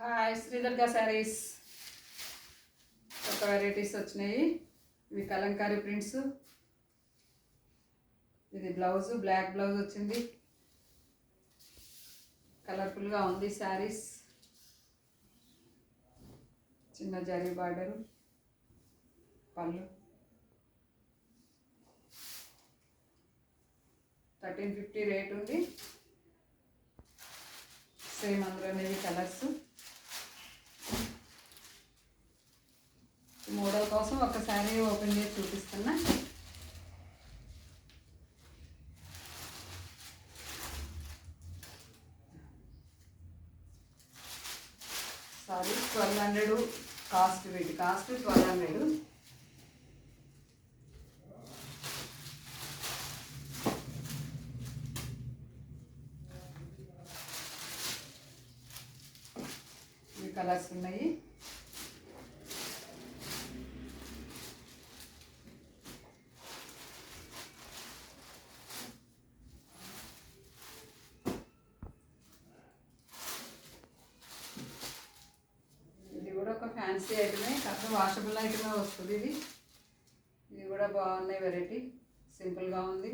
Hi Sri Durga saris కొత్త varieties వచ్చినాయి. ఇవి కలంకారీ ప్రింట్స్. ఇది బ్లౌజ్, బ్లాక్ బ్లౌజ్ వచ్చింది. కలర్ఫుల్గా ఉంది శారీస్. చిన్న జరీ బార్డరు, పళ్ళు. 1350 రేట్ ఉంది. Same అందులోనేవి colours. మోడల్ కోసం ఒకసారి ఓపెన్ చేసి చూపిస్తున్నా. Sorry 1200 cost. వీటి కాస్ట్ 1200. ఇవి కలర్స్ ఉన్నాయి. ఒక ఫ్యాన్సీ ఐటమే, కాకపోతే వాషబుల్ ఐటమే వస్తుంది. ఇది కూడా బాగున్నాయి. వెరైటీ సింపుల్గా ఉంది.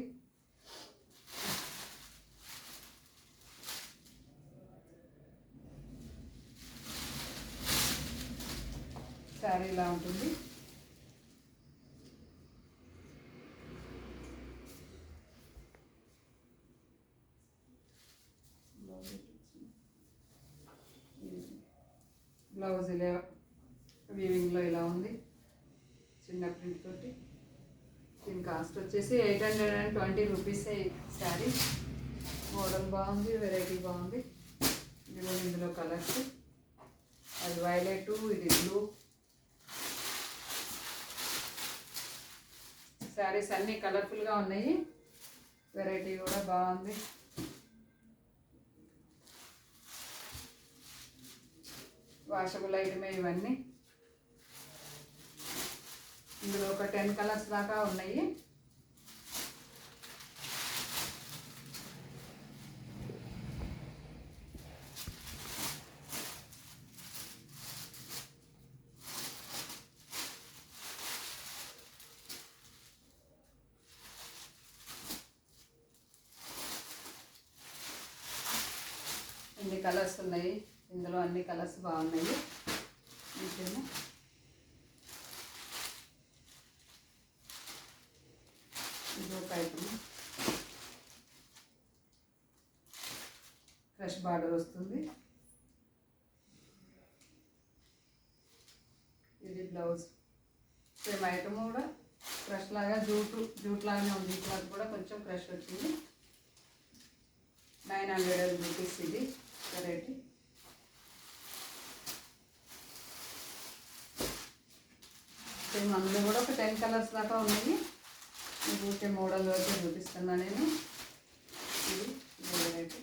శారీ ఇలా ఉంటుంది. బ్లౌజ్ ఇలా వీవింగ్లో ఇలా ఉంది, చిన్న ప్రింట్ తోటి. దీని కాస్ట్ వచ్చేసి 820 రూపీసే. శారీ మోడల్ బాగుంది, వెరైటీ బాగుంది. ఇది ఇందులో కలర్స్. అది వైలెట్, ఇది బ్లూ. శారీస్ అన్నీ కలర్ఫుల్గా ఉన్నాయి. వెరైటీ కూడా బాగుంది. వాషబుల్ ఐటమే ఇవన్నీ. ఇందులో ఒక 10 కలర్స్ దాకా ఉన్నాయి. ఇన్ని కలర్స్ ఉన్నాయి. ఇందులో అన్ని కలర్స్ బాగున్నాయి. ఇంకేమో ఇంకొక ఐటమ్ క్రష్ బార్డర్ వస్తుంది. ఇది బ్లౌజ్. సేమ్ ఐటమ్ కూడా క్రష్ లాగా జూట్ లాగానే ఉంది. ఇట్లా కూడా కొంచెం క్రష్ వచ్చింది. 900 రూపీస్ ఇది వెరైటీ. సేమ్ అందులో కూడా ఒక 10 కలర్స్ దాకా ఉన్నాయి. ఊరికే మోడల్ వరకు చూపిస్తున్నా నేను. ఇది వెరైటీ.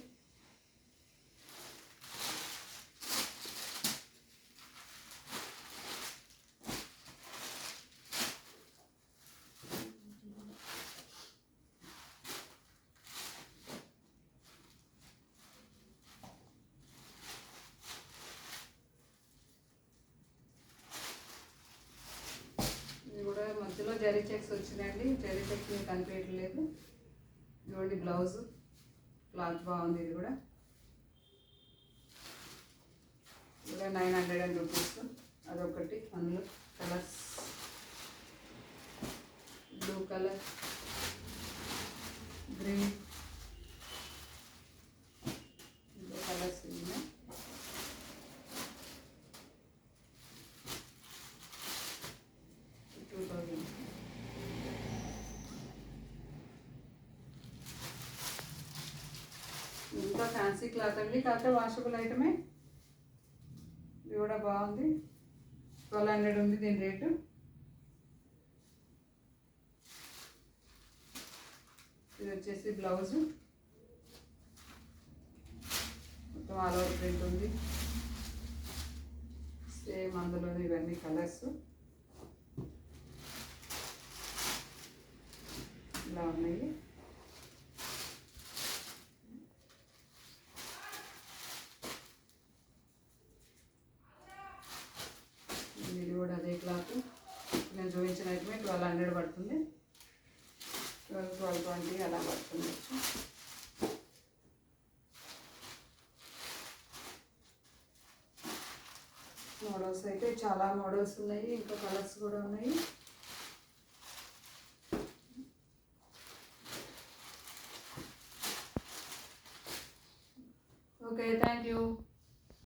మధ్యలో జరీ చెక్స్ వచ్చినాయండి. జరీ చెక్స్ మీకు కనిపించట్లేదు. ఇదిగోండి బ్లౌజ్. క్లాత్ బాగుంది. ఇది కూడా 900 రూపీస్. అదొకటి. అందులో కలర్స్ బ్లూ కలర్, గ్రీన్, ఇంకో కలర్స్ ఉన్నాయి. ఇంకా ఫ్యాన్సీ క్లాత్ అండి, కాకపోతే వాషబుల్ ఐటమే. ఇది కూడా బాగుంది. 1200 ఉంది దీని రేటు. ఇది వచ్చేసి బ్లౌజు. మొత్తం ఆల్ ఓవర్ ప్రింట్ ఉంది. సేమ్ అందులో ఇవన్నీ కలర్స్ ఇలా ఉన్నాయి. 1220 అలా పడుతుండొచ్చు. మోడల్స్ అయితే చాలా మోడల్స్ ఉన్నాయి, ఇంకా కలర్స్ కూడా ఉన్నాయి. Okay, thank you.